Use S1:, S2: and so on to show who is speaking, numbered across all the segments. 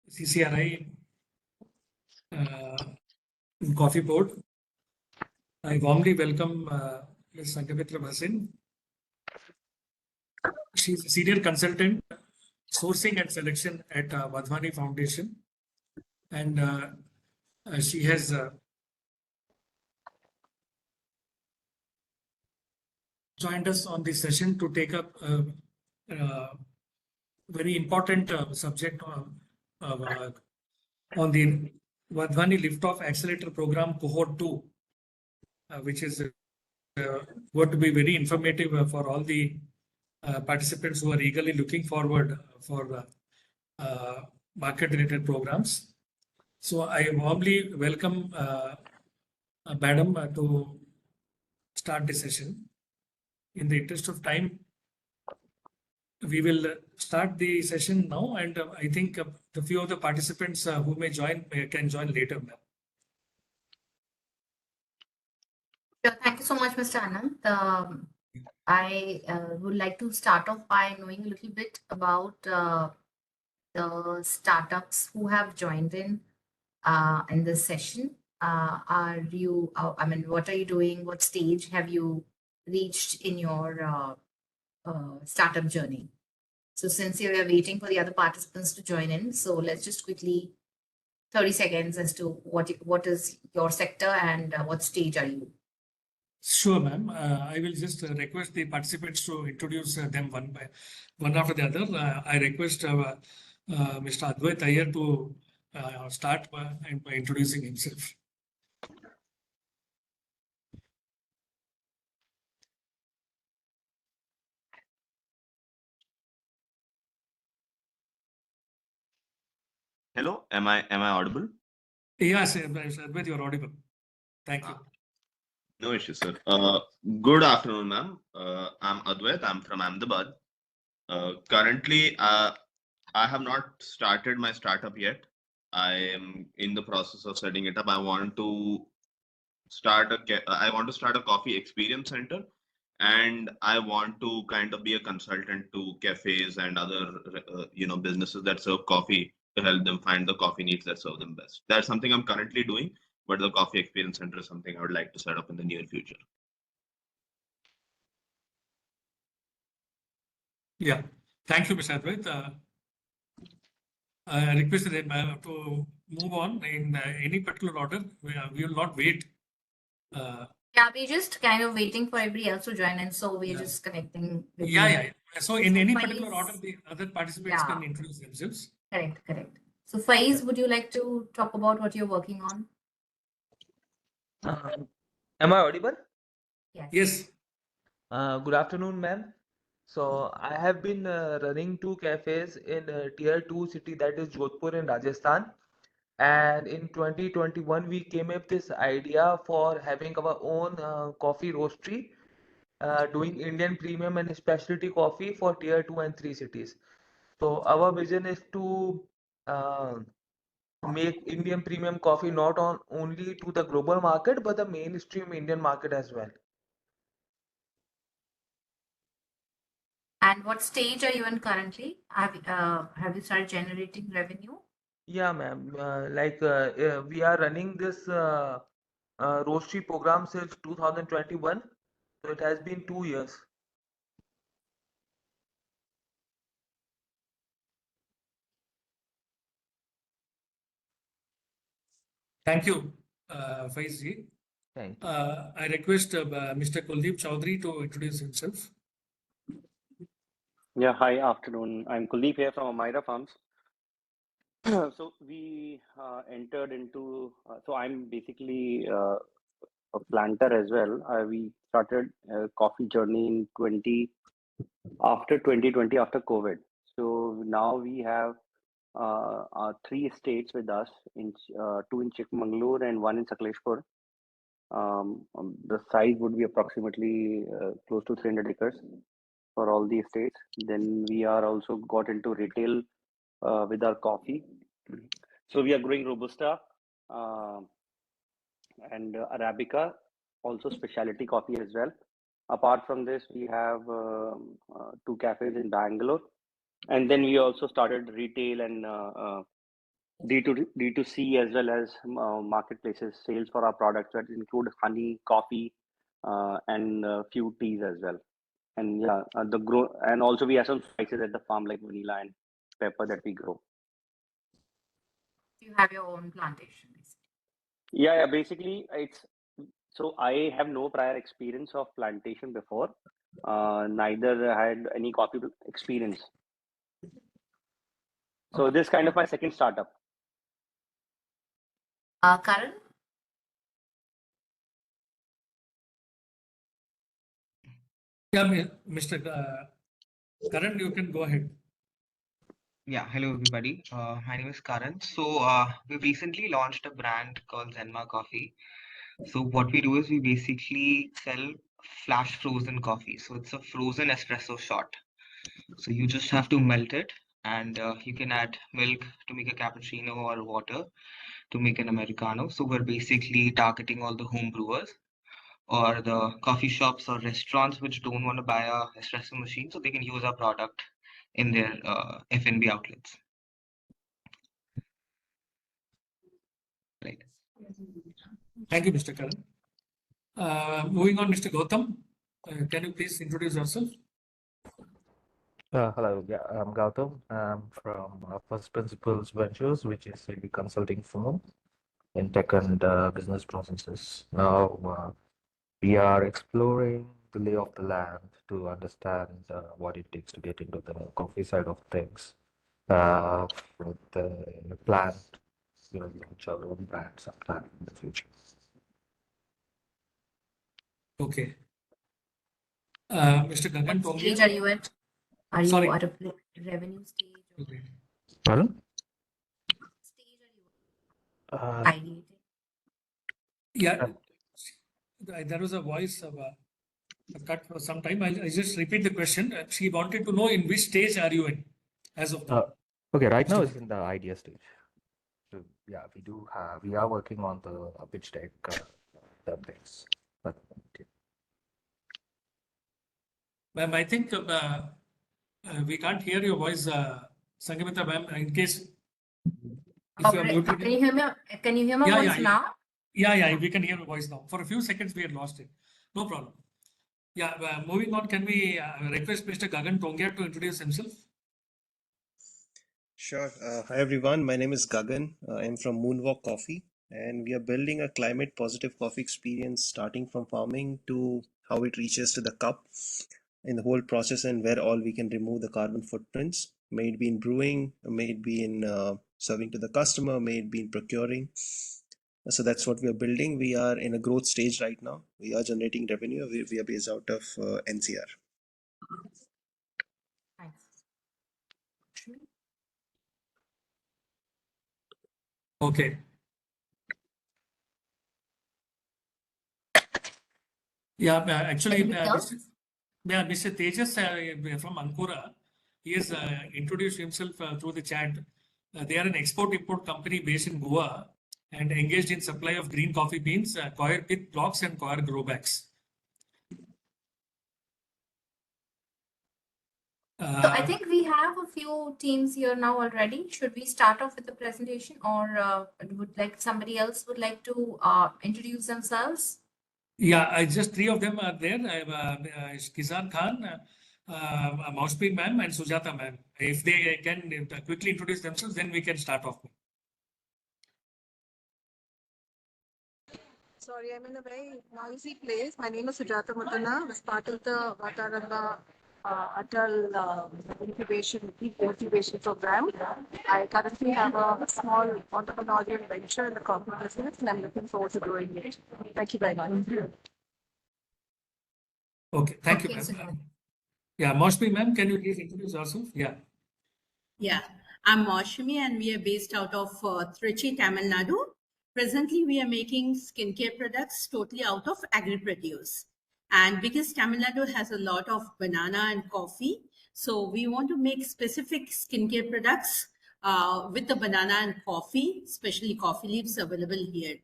S1: CCRI Coffee Board. I warmly welcome Ms. Sangamitra Bhasin. She's a senior consultant, sourcing and selection at Wadhwani Foundation, and she has joined us on this session to take up a very important subject on the Wadhwani Liftoff Accelerator Program Cohort 2, which is going to be very informative for all the participants who are eagerly looking forward for market-related programs. So I warmly welcome Madam to start the session. In the interest of time, we will start the session now, and I think the few of the participants who may join can join later.
S2: Sure. Thank you so much, Mr. Anand. I would like to start off by knowing a little bit about the startups who have joined in this session. Are you, I mean, what are you doing? What stage have you reached in your startup journey? So since you are waiting for the other participants to join in, so let's just quickly 30 seconds as to what is your sector and what stage are you?
S1: Sure, ma'am. I will just request the participants to introduce them one after the other. I request Mr. Advait Iyer to start by introducing himself.
S3: Hello, am I audible?
S1: Yes, Advait, you're audible. Thank you.
S3: No issue, sir. Good afternoon, ma'am. I'm Advait. I'm from Ahmedabad. Currently, I have not started my startup yet. I am in the process of setting it up. I want to start a coffee experience center, and I want to kind of be a consultant to cafes and other businesses that serve coffee to help them find the coffee needs that serve them best. That's something I'm currently doing, but the coffee experience center is something I would like to set up in the near future.
S1: Yeah, thank you, Mr. Advait. I request them to move on in any particular order. We will not wait.
S2: Yeah, we're just kind of waiting for everybody else to join in, so we're just connecting. With
S1: Yeah. So in any
S2: Faiz,
S1: particular order, the other participants can introduce themselves.
S2: Correct. So Faiz, would you like to talk about what you're working on?
S4: Am I audible?
S1: Yes.
S4: Good afternoon, ma'am. So I have been running 2 cafes in tier 2 city, that is Jodhpur in Rajasthan. And in 2021, we came up this idea for having our own coffee roastery, doing Indian premium and specialty coffee for tier 2 and 3 cities. So our vision is to make Indian premium coffee not only to the global market, but the mainstream Indian market as well.
S2: And what stage are you in currently? Have you started generating revenue?
S4: Yeah, ma'am. We are running this roastery program since 2021, so it has been 2 years.
S1: Thank you, Faiz ji.
S4: Thank you.
S1: I request Mr. Kuldeep Chaudhary to introduce himself.
S5: Yeah, hi, afternoon. I'm Kuldeep here from Amira Farms. So we entered into, so I'm basically a planter as well. We started a coffee journey in after 2020, after COVID. So now we have 3 estates with us, 2 in Chikmagalur and 1 in Sakleshpur. The size would be approximately close to 300 acres for all the estates. Then we are also got into retail with our coffee. So we are growing Robusta and Arabica, also specialty coffee as well. Apart from this, we have 2 cafes in Bangalore. And then we also started retail and D2C as well as marketplaces sales for our products that include honey, coffee, and few teas as well. And yeah, and also we have some spices at the farm like vanilla and pepper that we grow.
S2: You have your own plantation, basically.
S5: Yeah, basically it's so I have no prior experience of plantation before. Neither had any coffee experience. So this is kind of my second startup.
S2: Karan?
S1: Yeah, Mr. Karan, you can go ahead.
S6: Yeah, hello everybody. My name is Karan. So we recently launched a brand called Zenma Coffee. So what we do is we basically sell flash frozen coffee. So it's a frozen espresso shot. So you just have to melt it, and you can add milk to make a cappuccino or water to make an Americano. So we're basically targeting all the home brewers or the coffee shops or restaurants which don't want to buy a espresso machine, so they can use our product in their F&B outlets. Right.
S1: Thank you, Mr. Karan. Moving on, Mr. Gautam, can you please introduce yourself?
S7: Hello, yeah, I'm Gautam. I'm from First Principles Ventures, which is a consulting firm in tech and business processes. Now, we are exploring the lay of the land to understand what it takes to get into the coffee side of things. With the plan to launch our own brand sometime in the future.
S1: Okay. Mr. Gagan
S2: What stage are
S1: Tongia.
S2: you at? Are you
S1: Sorry.
S2: at a revenue stage? Or
S1: Okay.
S7: Pardon?
S2: what stage are you ideating?
S1: Yeah, there was a voice of a cut for some time. I just repeat the question. She wanted to know in which stage are you in as of now?
S7: Okay, right now
S1: Mr.
S7: it's in the idea stage. So yeah, we are working on the pitch deck, things. But
S1: Ma'am, I think we can't hear your voice, Sangamita ma'am. In case if you are muted.
S2: Can you hear me? Can you hear my
S1: Yeah,
S2: voice
S1: yeah,
S2: now?
S1: Yeah, we can hear your voice now. For a few seconds, we had lost it. No problem. Yeah, moving on, can we request Mr. Gagan Tongia to introduce himself?
S8: Sure. Hi everyone. My name is Gagan. I'm from Moonwalk Coffee, and we are building a climate positive coffee experience starting from farming to how it reaches to the cup in the whole process and where all we can remove the carbon footprints, may it be in brewing, may it be in serving to the customer, may it be in procuring. So that's what we are building. We are in a growth stage right now. We are generating revenue. We are based out of NCR.
S2: Thanks.
S1: Okay. Yeah, actually, Mr. Tejas from Ankura, he has introduced himself through the chat. They are an export-import company based in Goa and engaged in supply of green coffee beans, coir pith blocks, and coir grow bags.
S2: So I think we have a few teams here now already. Should we start off with the presentation, or would somebody else would like to introduce themselves?
S1: Yeah, just three of them are there. I have Kizan Khan, Maushpi ma'am, and Sujata ma'am. If they can quickly introduce themselves, then we can start off.
S9: Sorry, I'm in a very noisy place. My name is Sujata Mutana. I was part of the Vataramba Atal incubation program. I currently have a small entrepreneurial venture in the coffee business, and I'm looking forward to growing it. Thank you very much.
S1: Okay, thank you,
S2: Okay,
S1: ma'am. Yeah, Maushpi ma'am, can you please introduce yourself? Yeah.
S10: Yeah, I'm Maushmi and we are based out of Trichy, Tamil Nadu. Presently, we are making skincare products totally out of agri-produce. And because Tamil Nadu has a lot of banana and coffee, so we want to make specific skincare products with the banana and coffee, especially coffee leaves available here,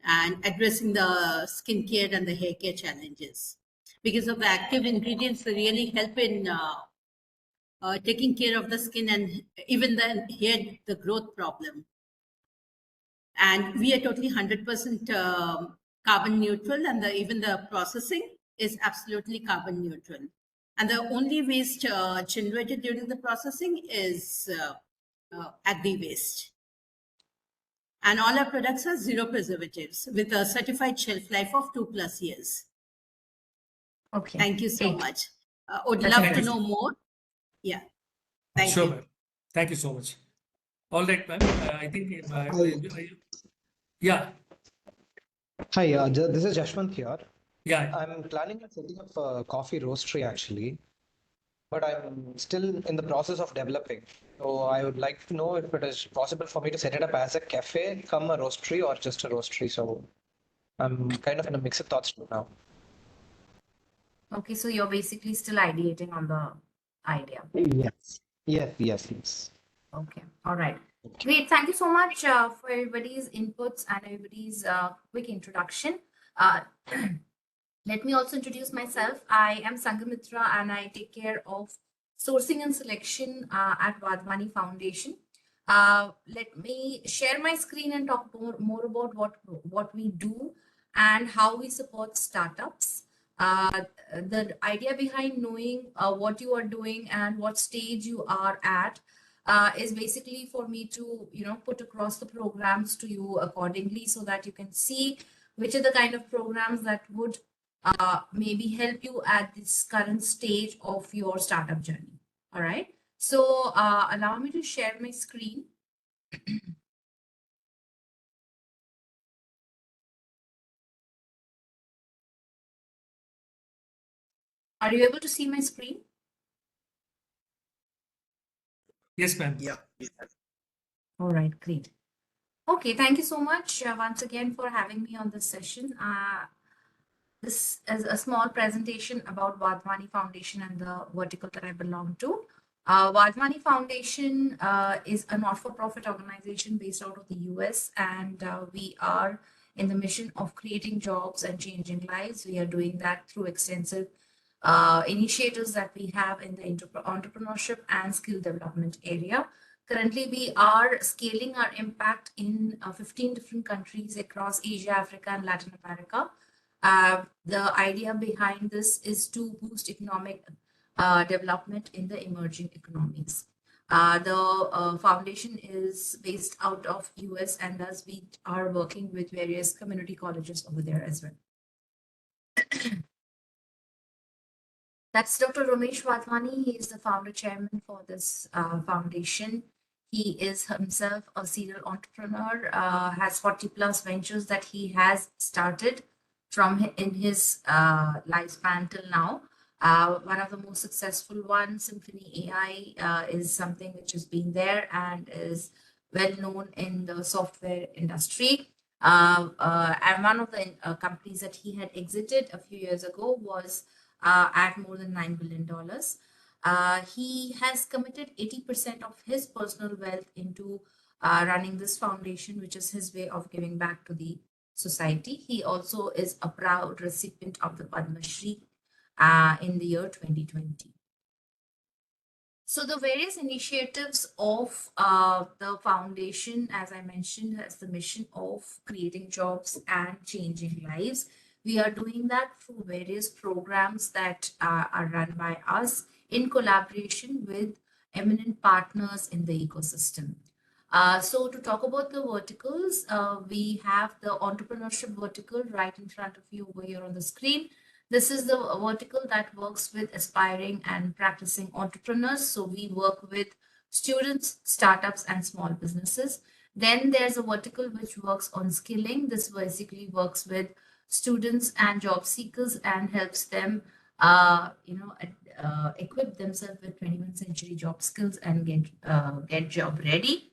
S10: and addressing the skincare and the hair care challenges. Because of the active ingredients, they really help in taking care of the skin and even then hair, the growth problem. And we are totally 100% carbon neutral, and even the processing is absolutely carbon neutral. And the only waste generated during the processing is agri-waste. And all our products are zero preservatives with a certified shelf life of 2+ years.
S2: Okay.
S10: Thank you so
S2: Great.
S10: much. Would
S2: That's
S10: love to
S1: amazing.
S10: know more. Yeah. Thank
S1: Sure,
S10: you.
S1: ma'am. Thank you so much. All right, ma'am. I think,
S11: Hi,
S1: yeah,
S11: hi. This is Jashwant here.
S1: yeah.
S11: I'm planning on setting up a coffee roastery actually, but I'm still in the process of developing. So I would like to know if it is possible for me to set it up as a cafe, come a roastery, or just a roastery. So I'm kind of in a mixed thoughts now.
S2: Okay, so you're basically still ideating on the idea.
S11: Yes. Yes.
S2: Okay, all right. Great. Thank you so much for everybody's inputs and everybody's quick introduction. Uh, Let me also introduce myself. I am Sangamitra and I take care of sourcing and selection at Wadhwani Foundation. Let me share my screen and talk more about what we do and how we support startups. The idea behind knowing what you are doing and what stage you are at is basically for me to put across the programs to you accordingly so that you can see which are the kind of programs that would maybe help you at this current stage of your startup journey. All right. So allow me to share my screen. Are you able to see my screen?
S1: Yes, ma'am.
S8: Yeah.
S2: All right, great. Okay, thank you so much once again for having me on this session. This is a small presentation about Wadhwani Foundation and the vertical that I belong to. Wadhwani Foundation is a not-for-profit organization based out of the US, and we are in the mission of creating jobs and changing lives. We are doing that through extensive initiatives that we have in the entrepreneurship and skill development area. Currently, we are scaling our impact in 15 different countries across Asia, Africa, and Latin America. The idea behind this is to boost economic development in the emerging economies. The foundation is based out of US, and thus we are working with various community colleges over there as well. That's Dr. Ramesh Wadhwani. He is the founder chairman for this foundation. He is himself a serial entrepreneur, has 40+ ventures that he has started from in his lifespan till now. One of the most successful ones, Symphony AI, is something which has been there and is well known in the software industry. And one of the companies that he had exited a few years ago was at more than $9 billion. He has committed 80% of his personal wealth into running this foundation, which is his way of giving back to the society. He also is a proud recipient of the Padma Shri in the year 2020. So the various initiatives of the foundation, as I mentioned, has the mission of creating jobs and changing lives. We are doing that through various programs that are run by us in collaboration with eminent partners in the ecosystem. So to talk about the verticals, we have the entrepreneurship vertical right in front of you over here on the screen. This is the vertical that works with aspiring and practicing entrepreneurs. So we work with students, startups, and small businesses. Then there's a vertical which works on skilling. This basically works with students and job seekers and helps them, equip themselves with 21st century job skills and get job ready.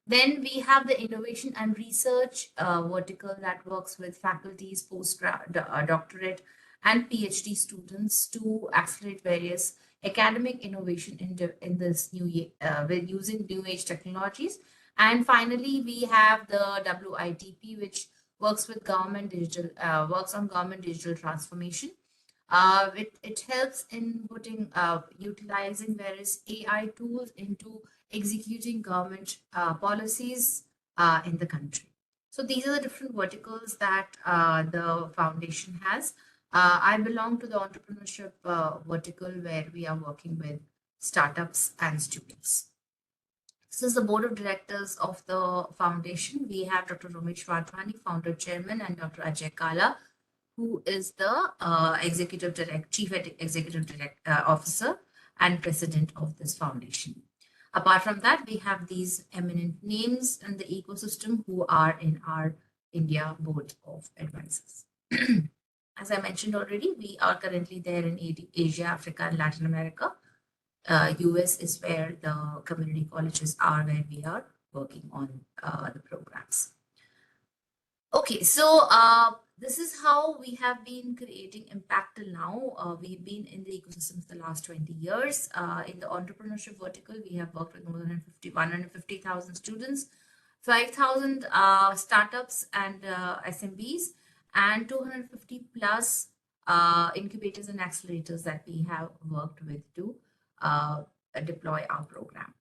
S2: Then we have the innovation and research vertical that works with faculties, doctorate, and PhD students to accelerate various academic innovation in this with using new age technologies. And finally, we have the WITP, which works on government digital transformation. It helps in utilizing various AI tools into executing government policies in the country. So these are the different verticals that the foundation has. I belong to the entrepreneurship vertical where we are working with startups and students. This is the board of directors of the foundation. We have Dr. Ramesh Wadhwani, founder chairman, and Dr. Ajay Kala, who is the chief executive officer and president of this foundation. Apart from that, we have these eminent names in the ecosystem who are in our India board of advisors. As I mentioned already, we are currently there in Asia, Africa, and Latin America. US is where the community colleges are, where we are working on the programs. Okay, so this is how we have been creating impact till now. We've been in the ecosystem for the last 20 years. In the entrepreneurship vertical, we have worked with more than 150,000 students, 5,000 startups and SMBs, and 250 plus incubators and accelerators that we have worked with to deploy our program.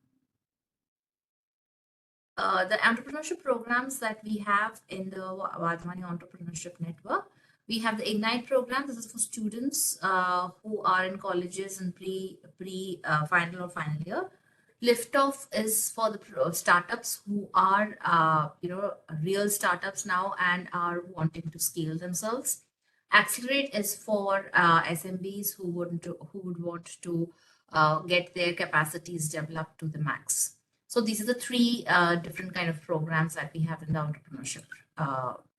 S2: The entrepreneurship programs that we have in the Wadhwani Entrepreneurship Network, we have the Ignite program. This is for students who are in colleges and final or final year. Liftoff is for the startups who are, real startups now and are wanting to scale themselves. Accelerate is for SMBs who would want to get their capacities developed to the max. So these are the three different kind of programs that we have in the entrepreneurship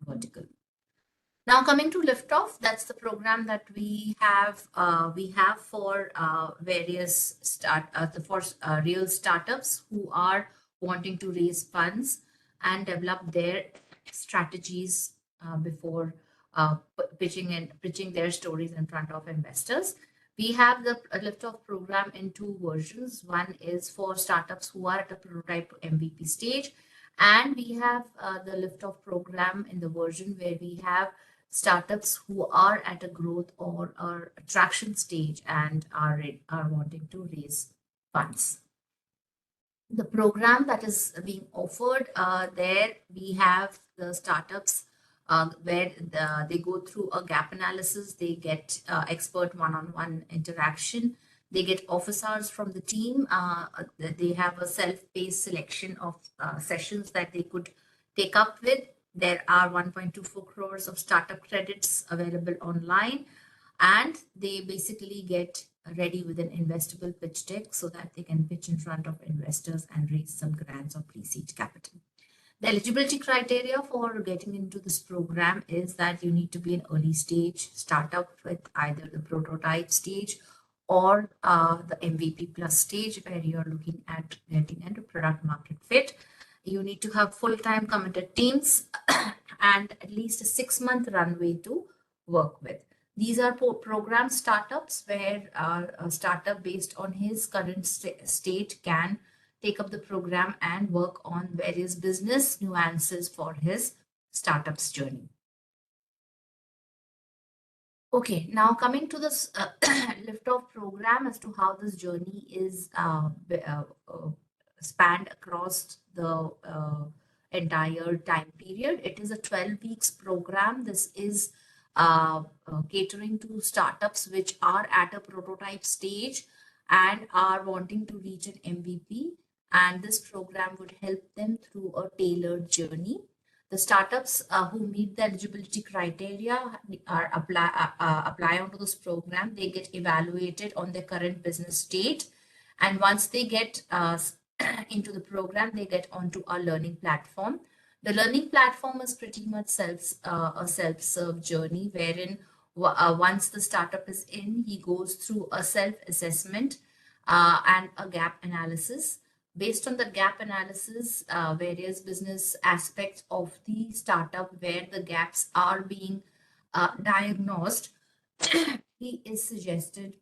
S2: vertical. Now coming to Liftoff, that's the program that we have for various real startups who are wanting to raise funds and develop their strategies before pitching their stories in front of investors. We have the Liftoff program in two versions. One is for startups who are at a prototype to MVP stage. And we have the Liftoff program in the version where we have startups who are at a growth or traction stage and are wanting to raise funds. The program that is being offered there, we have the startups where they go through a gap analysis, they get expert one-on-one interaction, they get office hours from the team, they have a self-paced selection of sessions that they could take up with. There are 1.24 crores of startup credits available online, and they basically get ready with an investable pitch deck so that they can pitch in front of investors and raise some grants or pre-seed capital. The eligibility criteria for getting into this program is that you need to be an early stage startup with either the prototype stage or the MVP plus stage where you're looking at getting into product market fit. You need to have full-time committed teams and at least a 6-month runway to work with. These are program startups where a startup based on his current state can take up the program and work on various business nuances for his startup's journey. Okay, now coming to this Liftoff program as to how this journey is spanned across the entire time period. It is a 12 weeks program. This is catering to startups which are at a prototype stage and are wanting to reach an MVP. And this program would help them through a tailored journey. The startups who meet the eligibility criteria are apply onto this program. They get evaluated on their current business state. And once they get into the program, they get onto our learning platform. The learning platform is pretty much a self-serve journey wherein once the startup is in, he goes through a self-assessment and a gap analysis. Based on the gap analysis, various business aspects of the startup where the gaps are being diagnosed, he is suggested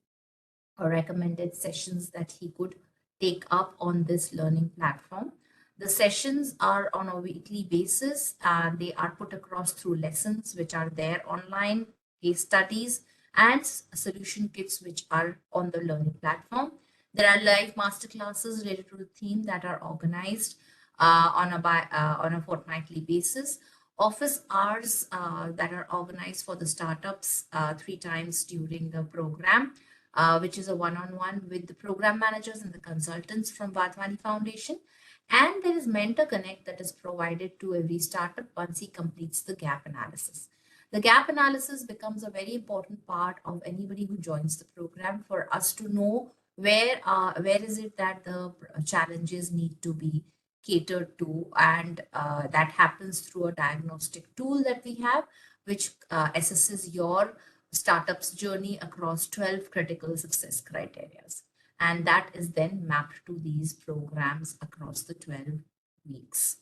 S2: or recommended sessions that he could take up on this learning platform. The sessions are on a weekly basis and they are put across through lessons which are there online, case studies, and solution kits which are on the learning platform. There are live masterclasses related to the theme that are organized on a fortnightly basis. office hours that are organized for the startups 3 times during the program, which is a one-on-one with the program managers and the consultants from Wadhwani Foundation. And there is Mentor Connect that is provided to every startup once he completes the gap analysis. The gap analysis becomes a very important part of anybody who joins the program for us to know where is it that the challenges need to be catered to, and that happens through a diagnostic tool that we have, which assesses your startup's journey across 12 critical success criteria. And that is then mapped to these programs across the 12 weeks.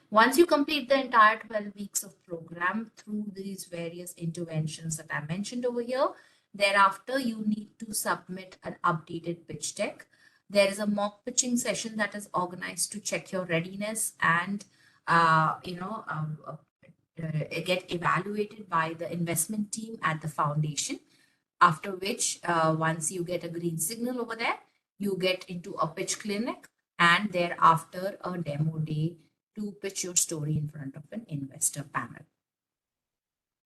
S2: Once you complete the entire 12 weeks of program through these various interventions that I mentioned over here, thereafter you need to submit an updated pitch deck. There is a mock pitching session that is organized to check your readiness and get evaluated by the investment team at the foundation. After which, once you get a green signal over there, you get into a pitch clinic and thereafter a demo day to pitch your story in front of an investor panel.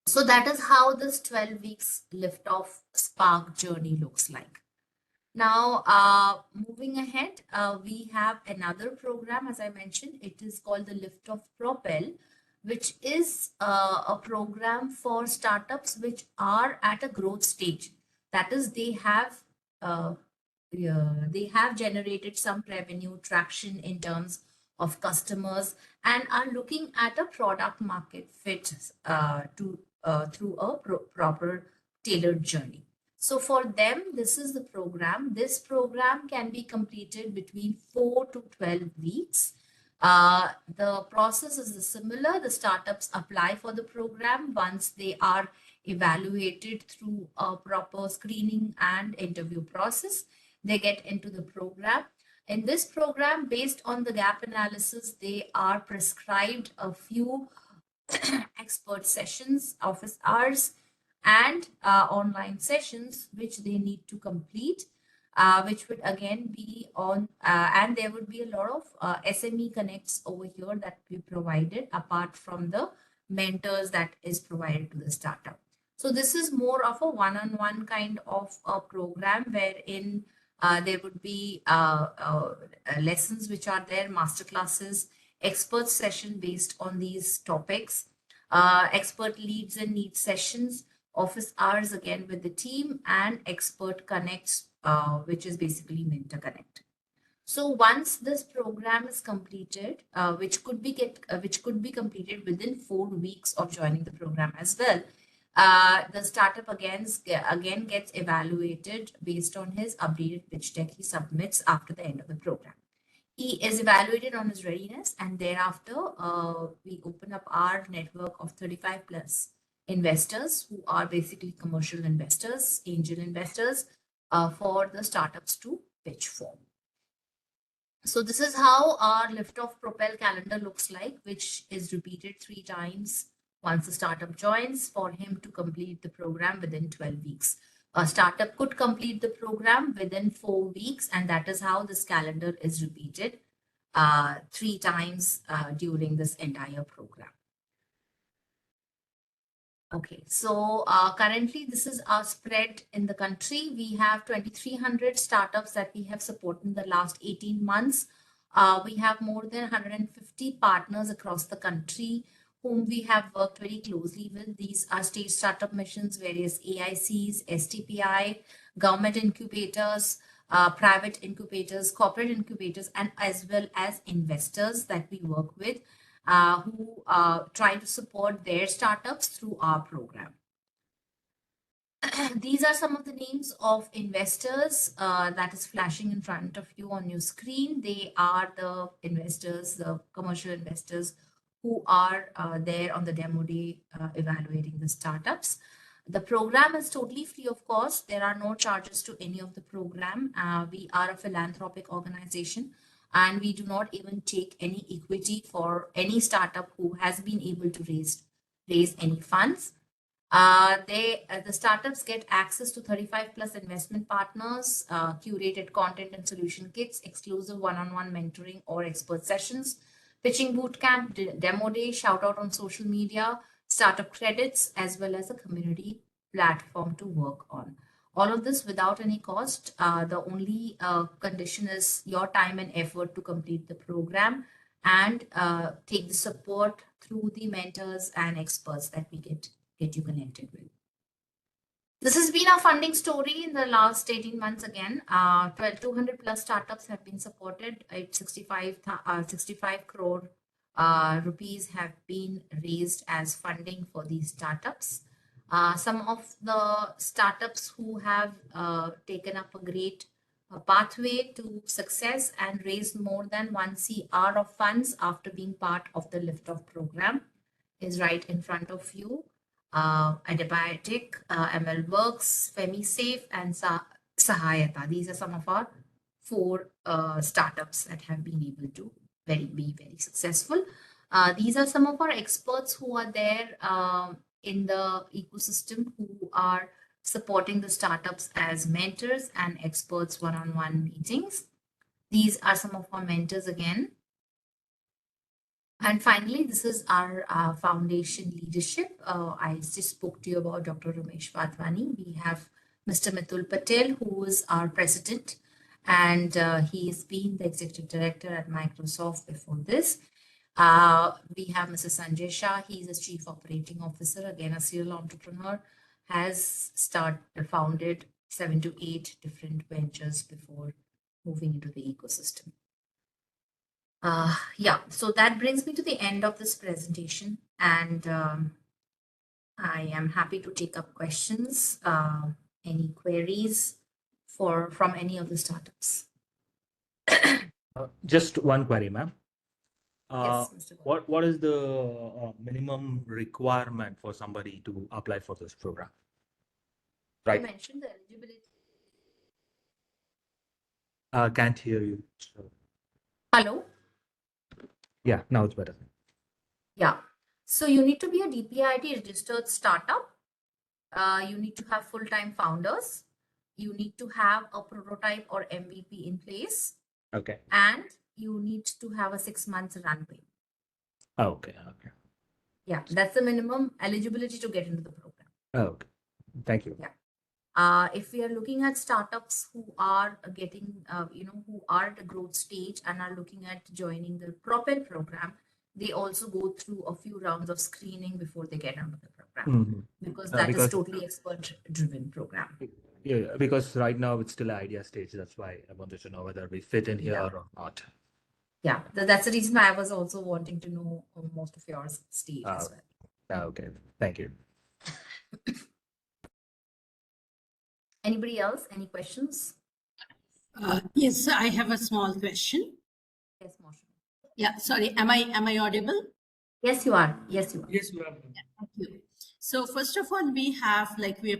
S2: So that is how this 12 weeks Liftoff Spark journey looks like. Now, moving ahead, we have another program, as I mentioned. It is called the Liftoff Propel, which is a program for startups which are at a growth stage. That is, they have generated some revenue traction in terms of customers and are looking at a product market fit through a proper tailored journey. So for them, this is the program. This program can be completed between 4 to 12 weeks. The process is similar. The startups apply for the program. Once they are evaluated through a proper screening and interview process, they get into the program. In this program, based on the gap analysis, they are prescribed a few expert sessions, office hours, and online sessions which they need to complete, which would again be on, and there would be a lot of SME connects over here that we provided apart from the mentors that is provided to the startup. So this is more of a one-on-one kind of a program wherein there would be lessons which are there, master classes, expert session based on these topics, expert leads and needs sessions, office hours again with the team, and expert connects, which is basically mentor connect. So once this program is completed, which could be completed within 4 weeks of joining the program as well, the startup again gets evaluated based on his updated pitch deck he submits after the end of the program. He is evaluated on his readiness, and thereafter we open up our network of 35 plus investors who are basically commercial investors, angel investors, for the startups to pitch for. So this is how our Liftoff Propel calendar looks like, which is repeated 3 times once the startup joins for him to complete the program within 12 weeks. A startup could complete the program within 4 weeks, and that is how this calendar is repeated 3 times during this entire program. Okay, so currently this is our spread in the country. We have 2,300 startups that we have supported in the last 18 months. We have more than 150 partners across the country whom we have worked very closely with. These are state startup missions, various AICs, STPI, government incubators, private incubators, corporate incubators, and as well as investors that we work with, who try to support their startups through our program. These are some of the names of investors that is flashing in front of you on your screen. They are the investors, the commercial investors who are there on the demo day evaluating the startups. The program is totally free of cost. There are no charges to any of the program. We are a philanthropic organization, and we do not even take any equity for any startup who has been able to raise any funds. The startups get access to 35 plus investment partners, curated content and solution kits, exclusive one-on-one mentoring or expert sessions, pitching bootcamp, demo day, shout out on social media, startup credits, as well as a community platform to work on. All of this without any cost. The only condition is your time and effort to complete the program and take the support through the mentors and experts that we get you connected with. This has been our funding story in the last 18 months again. 200 plus startups have been supported. 65 crore rupees have been raised as funding for these startups. Some of the startups who have taken up a great pathway to success and raised more than 1 CR of funds after being part of the Liftoff program is right in front of you. Antibiotic, ML Works, FemiSafe, and Sahayata. These are some of our 4 startups that have been able to be very successful. These are some of our experts who are there in the ecosystem who are supporting the startups as mentors and experts one-on-one meetings. These are some of our mentors again. And finally, this is our foundation leadership. I just spoke to you about Dr. Ramesh Wadhwani. We have Mr. Mitul Patel, who is our president, and he has been the executive director at Microsoft before this. We have Mr. Sanjay Shah. He's a chief operating officer, again, a serial entrepreneur, has founded 7 to 8 different ventures before moving into the ecosystem. Yeah, so that brings me to the end of this presentation, and I am happy to take up questions, any queries from any of the startups.
S7: Just one query, ma'am.
S2: Yes, Mr.
S7: What is the minimum requirement for somebody to apply for this program?
S2: You
S7: Right.
S2: mentioned the eligibility.
S7: Can't hear you.
S2: Hello?
S7: Yeah, now it's better.
S2: Yeah. So you need to be a DPIIT registered startup. You need to have full-time founders. You need to have a prototype or MVP in place.
S7: Okay.
S2: And you need to have a 6 months runway.
S7: Okay.
S2: Yeah, that's the minimum eligibility to get into the program.
S7: Okay. Thank you.
S2: Yeah. If we are looking at startups who are getting, who are at a growth stage and are looking at joining the Propel program, they also go through a few rounds of screening before they get into the program, because that is totally expert-driven program.
S7: Yeah, because right now it's still an idea stage. That's why I wanted to know whether we fit in here or not.
S2: Yeah, that's the reason I was also wanting to know most of your stage as well.
S7: Okay, thank you.
S2: Anybody else? Any questions?
S10: Yes, I have a small question.
S2: Yes, Moshe.
S10: Yeah, sorry. Am I audible?
S2: Yes, you are. Yes, you are.
S1: Yes, you are.
S10: Thank you. So first of all, we are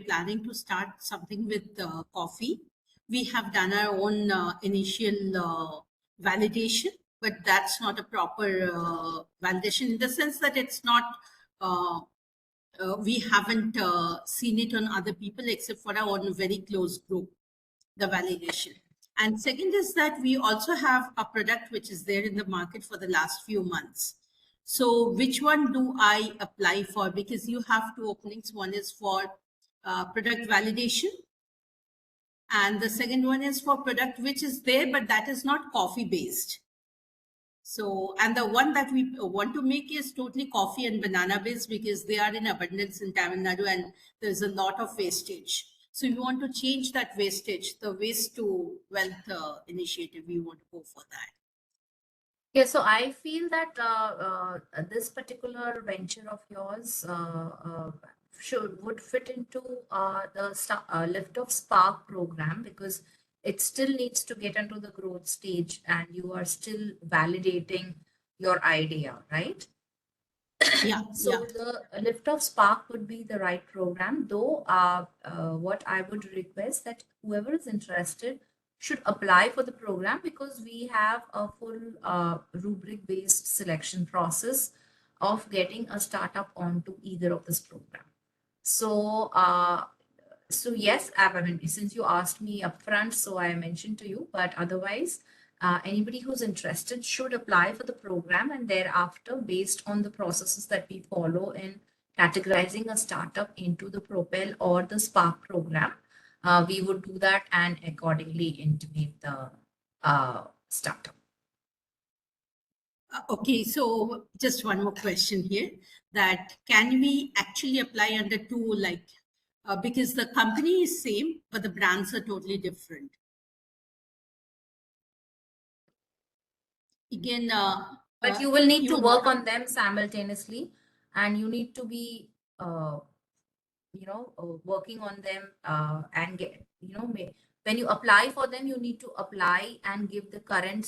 S10: planning to start something with coffee. We have done our own initial validation, but that's not a proper validation in the sense that it's not, we haven't seen it on other people except for our own very close group, the validation. And second is that we also have a product which is there in the market for the last few months. So which one do I apply for? Because you have 2 openings. One is for product validation. And the second one is for product which is there, but that is not coffee based. So, and the one that we want to make is totally coffee and banana based because they are in abundance in Tamil Nadu and there's a lot of wastage. So we want to change that wastage, the waste to wealth initiative. We want to go for that.
S2: Yeah, so I feel that this particular venture of yours would fit into the Liftoff Spark program, because it still needs to get into the growth stage and you are still validating your idea, right?
S10: Yeah.
S2: So the Liftoff Spark would be the right program, though what I would request that whoever is interested should apply for the program, because we have a full rubric based selection process of getting a startup onto either of this program. So so yes, I mean, since you asked me upfront, so I mentioned to you, but otherwise Anybody who's interested should apply for the program, and thereafter, based on the processes that we follow in categorizing a startup into the Propel or the Spark program, we would do that and accordingly intimate the startup.
S10: Okay, so just one more question here, that can we actually apply under two, like, because the company is same, but the brands are totally different. Again,
S2: But you will need to
S10: would
S2: work
S10: want-
S2: on them simultaneously, and you need to be, working on them and get, when you apply for them, you need to apply and give the current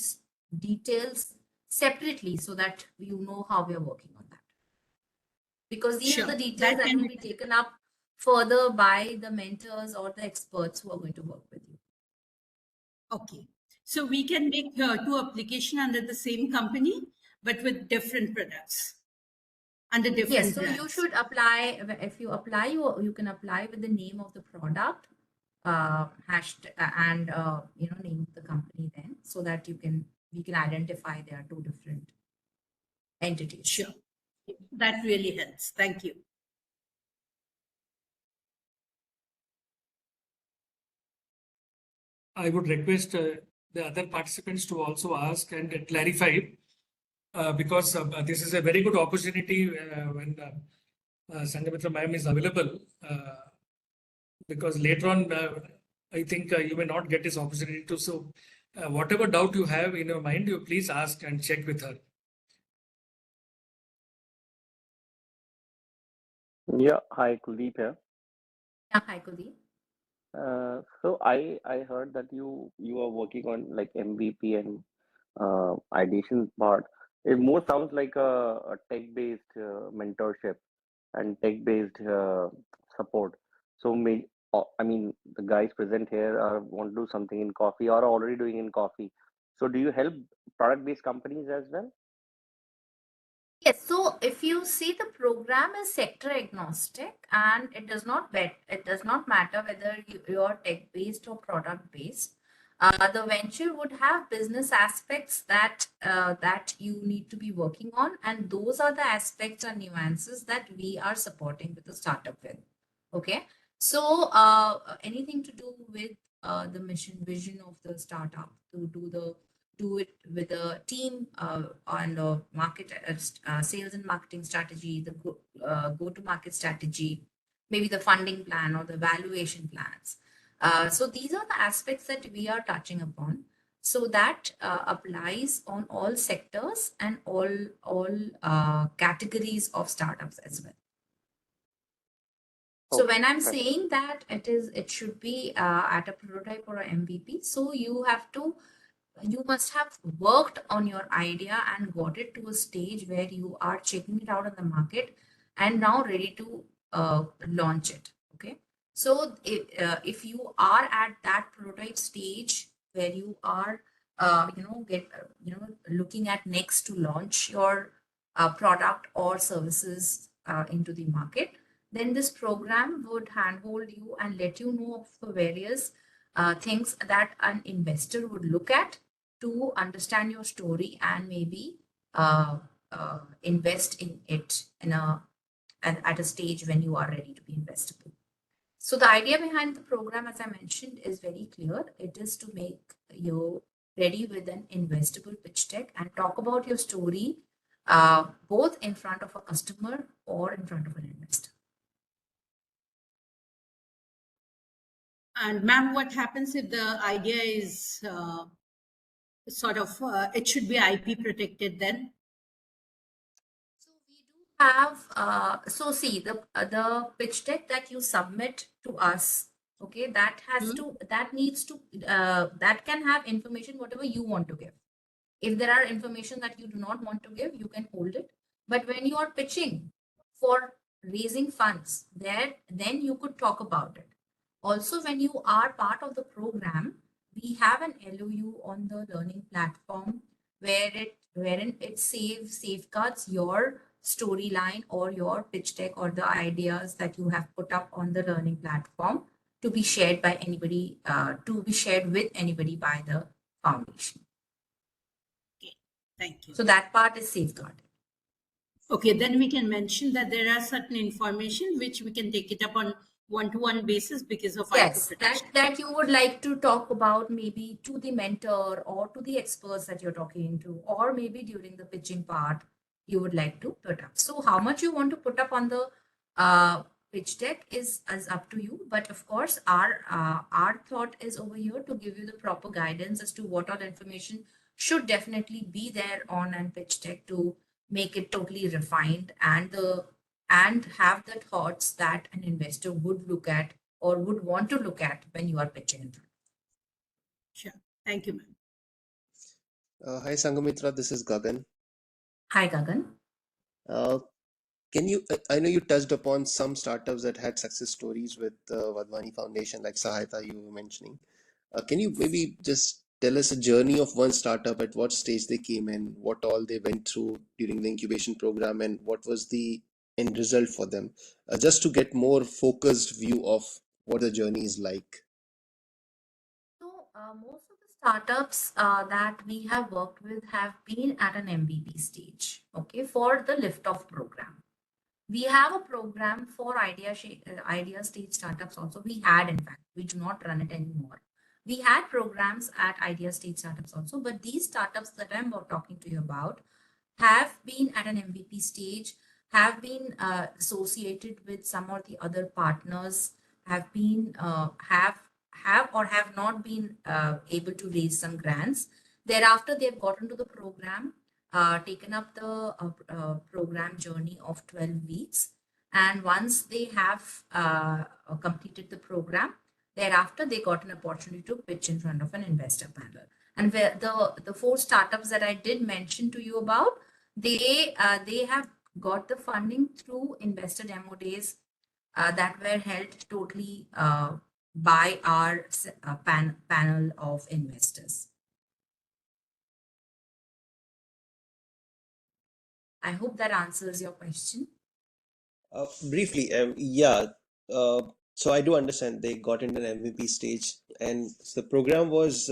S2: details separately so that you know how we are working on that. Because these are the
S10: Sure,
S2: details
S10: that
S2: that
S10: can
S2: will be taken up further by the mentors or the experts who are going to work with you.
S10: Okay, so we can make two application under the same company, but with different products under different
S2: Yes, so
S10: brands.
S2: you should apply. If you apply, you can apply with the name of the product, hashtag, and name of the company then, so that we can identify there are two different entities.
S10: Sure, that really helps. Thank you.
S1: I would request the other participants to also ask and clarify because this is a very good opportunity when Sangamitra ma'am is available because later on I think you may not get this opportunity to. So whatever doubt you have in your mind, you please ask and check with her.
S5: Yeah, hi, Kuldeep here.
S2: Yeah, hi, Kuldeep.
S5: So I heard that you are working on like MVP and ideation part. It more sounds like a tech-based mentorship and tech-based support. So I mean, the guys present here want to do something in coffee or are already doing in coffee. So do you help product-based companies as well?
S2: Yes, so if you see, the program is sector agnostic, and it does not matter whether you're tech based or product based. The venture would have business aspects that you need to be working on, and those are the aspects and nuances that we are supporting with the startup with. Okay, so anything to do with the mission vision of the startup, to do it with a team on the market sales and marketing strategy, the go to market strategy, maybe the funding plan or the valuation plans. So these are the aspects that we are touching upon. So that applies on all sectors and all categories of startups as well. So
S5: Okay,
S2: when I'm
S5: that's
S2: saying that it should be at a prototype or a MVP, so you must have worked on your idea and got it to a stage where you are checking it out on the market and now ready to launch it. Okay, so if you are at that prototype stage where you are looking at next to launch your product or services into the market, then this program would handhold you and let you know of the various things that an investor would look at to understand your story and maybe invest in it at a stage when you are ready to be investable. So the idea behind the program, as I mentioned, is very clear. It is to make you ready with an investable pitch deck and talk about your story both in front of a customer or in front of an investor.
S10: And ma'am, what happens if the idea is sort of, it should be IP protected then?
S2: So we do have, so see, the pitch deck that you submit to us, okay, that can have information whatever you want to give. If there are information that you do not want to give, you can hold it. But when you are pitching for raising funds, then you could talk about it. Also, when you are part of the program, we have an LOU on the learning platform wherein it safeguards your storyline or your pitch deck or the ideas that you have put up on the learning platform to be shared by anybody, to be shared with anybody by the foundation.
S10: Thank you.
S2: So that part is safeguarded.
S10: Okay, then we can mention that there are certain information which we can take it up on one-to-one basis because of IP
S2: Yes,
S10: protection.
S2: that you would like to talk about maybe to the mentor or to the experts that you're talking to, or maybe during the pitching part, you would like to put up. So how much you want to put up on the pitch deck is up to you. But of course, our thought is over here to give you the proper guidance as to what all information should definitely be there on an pitch deck to make it totally refined and have the thoughts that an investor would look at or would want to look at when you are pitching in front.
S10: Sure. Thank you, ma'am.
S8: Hi, Sangamitra. This is Gagan.
S2: Hi, Gagan.
S8: Can you, I know you touched upon some startups that had success stories with Wadhwani Foundation, like Sahayata you were mentioning. Can you maybe just tell us a journey of one startup, at what stage they came in, what all they went through during the incubation program, and what was the end result for them? Just to get more focused view of what the journey is like.
S2: So most of the startups that we have worked with have been at an MVP stage, okay, for the Liftoff program. We have a program for idea stage startups also. We had, in fact, we do not run it anymore. We had programs at idea stage startups also, but these startups that I'm talking to you about have been at an MVP stage, have been associated with some or the other partners, have been have or have not been able to raise some grants. Thereafter, they've gotten to the program, taken up the program journey of 12 weeks. And once they have completed the program, thereafter they got an opportunity to pitch in front of an investor panel. And where the 4 startups that I did mention to you about, they have got the funding through investor demo days that were held totally by our panel of investors. I hope that answers your question.
S8: Briefly, yeah. So I do understand they got into an MVP stage, and the program was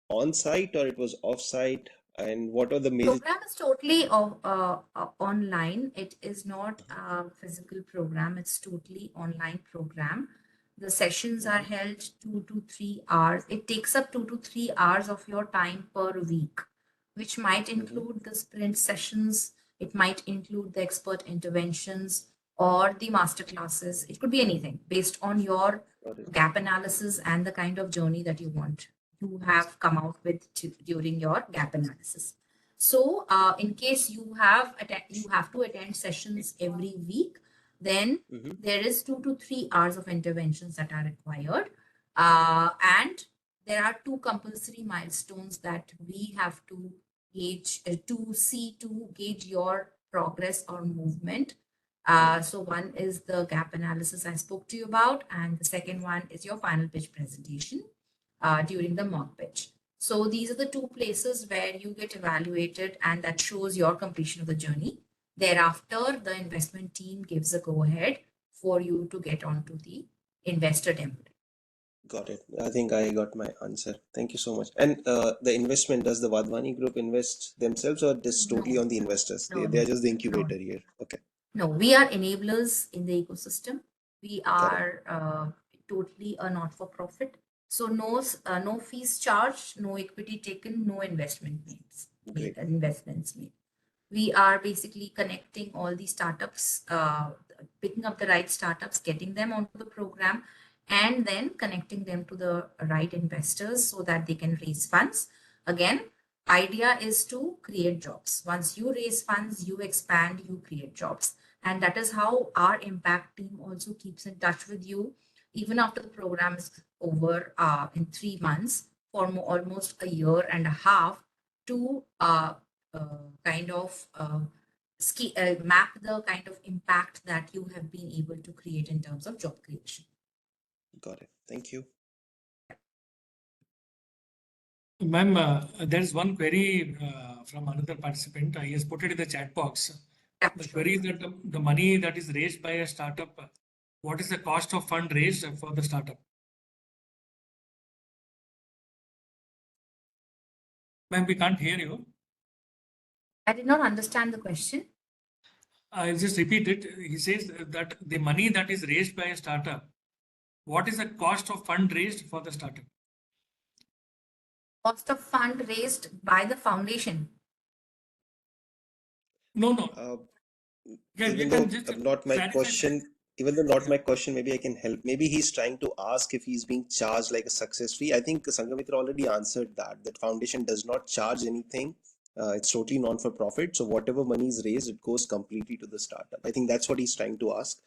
S8: on site or it was off site, and what are the major?
S2: Program is totally online. It is not a physical program. It's totally online program. The sessions are held 2 to 3 hours. It takes up 2 to 3 hours of your time per week, which might include the sprint sessions. It might include the expert interventions or the master classes. It could be anything based on your gap analysis and the kind of journey that you want to have come out with during your gap analysis. So in case you have to attend sessions every week, then there is 2 to 3 hours of interventions that are required. And there are 2 compulsory milestones that we have to gauge to gauge your progress or movement. So one is the gap analysis I spoke to you about, and the second one is your final pitch presentation during the mock pitch. So these are the 2 places where you get evaluated, and that shows your completion of the journey. Thereafter, the investment team gives a go ahead for you to get onto the investor demo.
S8: Got it. I think I got my answer. Thank you so much. And the investment, does the Wadhwani group invest themselves, or this totally on the investors?
S2: No,
S8: They are just the incubator here. Okay.
S2: No, we are enablers in the ecosystem. We are totally a not-for-profit. So no fees charged, no equity taken, no investments made. We are basically connecting all the startups, picking up the right startups, getting them onto the program, and then connecting them to the right investors so that they can raise funds. Again, idea is to create jobs. Once you raise funds, you expand, you create jobs. And that is how our impact team also keeps in touch with you, even after the program is over in 3 months, for almost a year and a half, to kind of map the kind of impact that you have been able to create in terms of job creation.
S8: Got it. Thank you.
S1: Ma'am, there's one query from another participant. He has put it in the chat box. The query is that the money that is raised by a startup, what is the cost of fund raised for the startup? Ma'am, we can't hear you.
S2: I did not understand the question.
S1: I'll just repeat it. He says that the money that is raised by a startup, what is the cost of fund raised for the startup?
S2: Cost of fund raised by the foundation.
S1: No. Yeah, you
S8: Even
S1: can
S8: though
S1: just
S8: not my
S1: clarify.
S8: question, even though not my question, maybe I can help. Maybe he's trying to ask if he's being charged like a success fee. I think Sangamitra already answered that foundation does not charge anything. It's totally non-for-profit. So whatever money is raised, it goes completely to the startup. I think that's what he's trying to ask.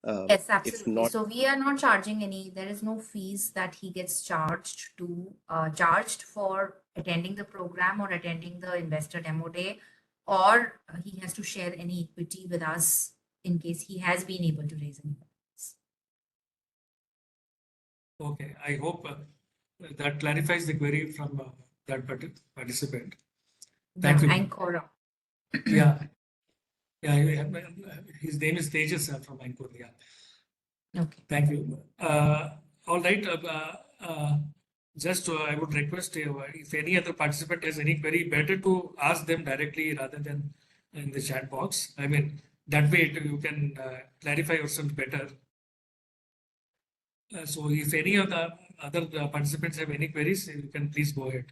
S2: Yes,
S8: If
S2: absolutely.
S8: not,
S2: So we are not charging any, there is no fees that he gets charged for attending the program or attending the investor demo day, or he has to share any equity with us in case he has been able to raise any funds.
S1: Okay, I hope that clarifies the query from that participant. Thank you.
S2: And Cora.
S1: Yeah. His name is Tejas from Ankur. Yeah.
S2: Okay.
S1: Thank you. All right. Just I would request if any other participant has any query, better to ask them directly rather than in the chat box. I mean, that way you can clarify yourself better. So if any of the other participants have any queries, you can please go ahead.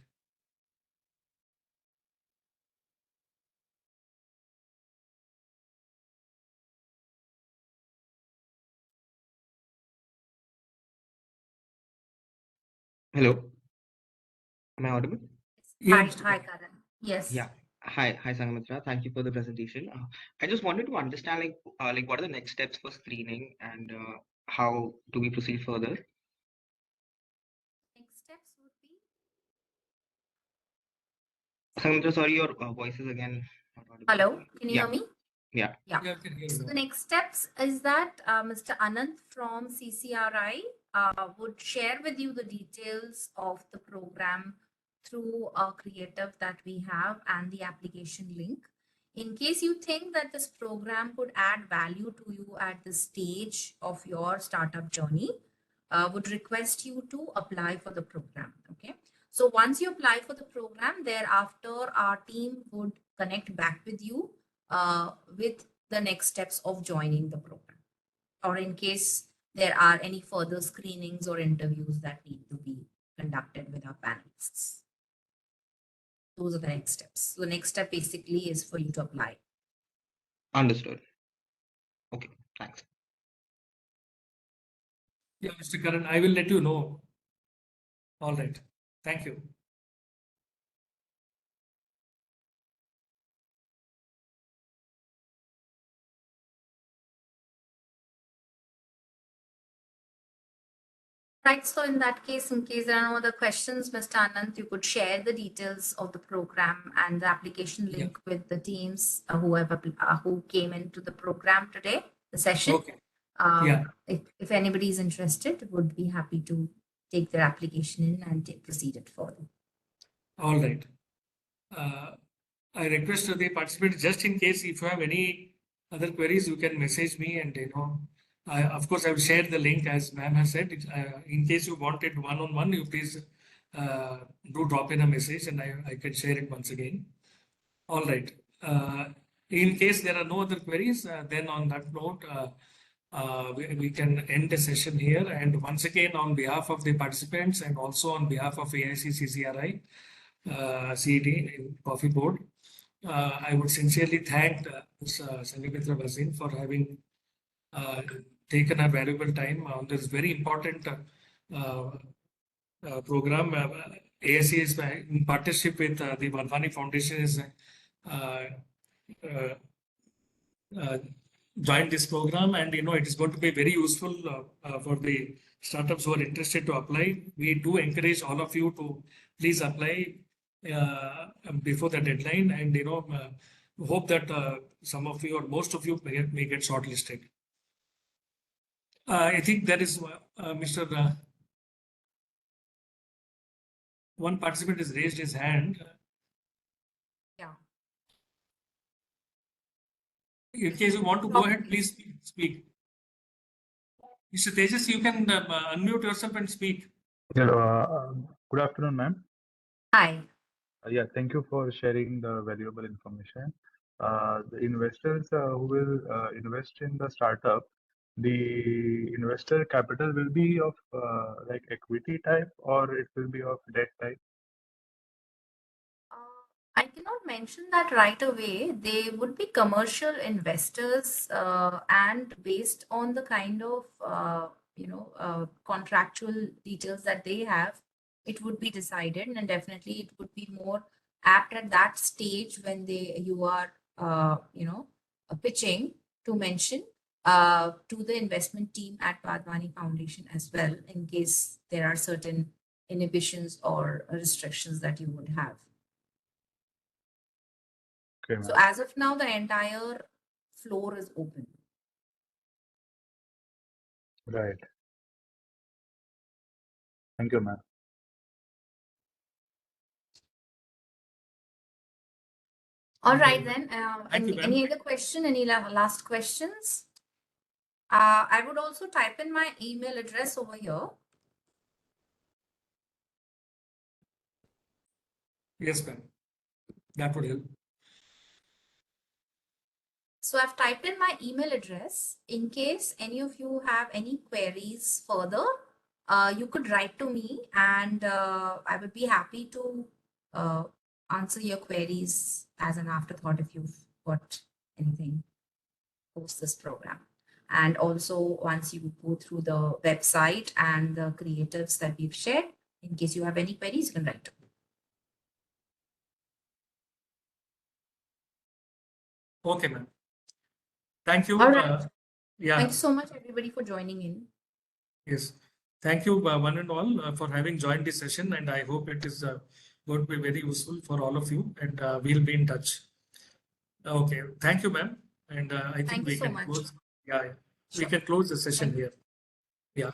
S6: Hello, am I audible?
S1: Yeah,
S2: Hi, Karan. Yes.
S6: Yeah. Hi, Sangamitra. Thank you for the presentation. I just wanted to understand, like what are the next steps for screening and how do we proceed further?
S2: Next steps would be.
S6: Sangamitra, sorry, your voice is again not audible.
S2: Hello, can you
S6: Yeah.
S2: hear me?
S6: Yeah.
S2: Yeah.
S1: I can hear
S2: So
S1: you.
S2: the next steps is that Mr. Anant from CCRI would share with you the details of the program through a creative that we have and the application link. In case you think that this program could add value to you at this stage of your startup journey, would request you to apply for the program. Okay. So once you apply for the program, thereafter our team would connect back with you with the next steps of joining the program, or in case there are any further screenings or interviews that need to be conducted with our panelists. Those are the next steps. So the next step basically is for you to apply.
S6: Understood. Okay, thanks.
S1: Yeah, Mr. Karan, I will let you know. All right. Thank you.
S2: Right, so in that case, in case there are no other questions, Mr. Anand, you could share the details of the program and the application link with the teams who came into the program today, the session.
S1: Okay. Yeah.
S2: If anybody is interested, would be happy to take their application in and proceed it further.
S1: All right. I request the participants, just in case if you have any other queries, you can message me, and of course I will share the link as ma'am has said. In case you want it one-on-one, you please do drop in a message, and I can share it once again. All right. In case there are no other queries, then on that note, we can end the session here. And once again, on behalf of the participants and also on behalf of AIC CCRI, CET in Coffee Board, I would sincerely thank Ms. Sangamitra Vasin for having taken her valuable time on this very important program. AIC is in partnership with the Wadhwani Foundation is joined this program, and it is going to be very useful for the startups who are interested to apply. We do encourage all of you to please apply before the deadline, and hope that some of you or most of you may get shortlisted. I think that is Mr. One participant has raised his hand.
S2: Yeah.
S1: In case you want to go ahead, please speak. Mr. Tejas, you can unmute yourself and speak.
S12: Hello, good afternoon, ma'am.
S2: Hi.
S12: Yeah, thank you for sharing the valuable information. The investors who will invest in the startup, the investor capital will be of like equity type or it will be of debt type?
S2: I cannot mention that right away. They would be commercial investors, and based on the kind of contractual details that they have, it would be decided, and definitely it would be more apt at that stage when you are pitching to mention to the investment team at Wadhwani Foundation as well, in case there are certain inhibitions or restrictions that you would have.
S12: Okay,
S2: So
S12: ma'am.
S2: as of now, the entire floor is open.
S12: Right. Thank you, ma'am.
S2: All right then.
S1: Thank you, ma'am.
S2: Any other question? Any last questions? I would also type in my email address over here.
S1: Yes, ma'am. That would help.
S2: So I've typed in my email address. In case any of you have any queries further, you could write to me, and I would be happy to answer your queries as an afterthought if you've got anything post this program. And also, once you go through the website and the creatives that we've shared, in case you have any queries, you can write to me.
S1: Okay, ma'am. Thank you.
S2: All right.
S1: Yeah.
S2: Thank you so much, everybody, for joining in.
S1: Yes. Thank you, one and all, for having joined this session, and I hope it is going to be very useful for all of you, and we'll be in touch. Okay. Thank you, ma'am. And I think
S2: Thank
S1: we
S2: you so
S1: can
S2: much.
S1: close. Yeah, we
S2: Sure.
S1: can close the session
S2: Thank you.
S1: here. Yeah.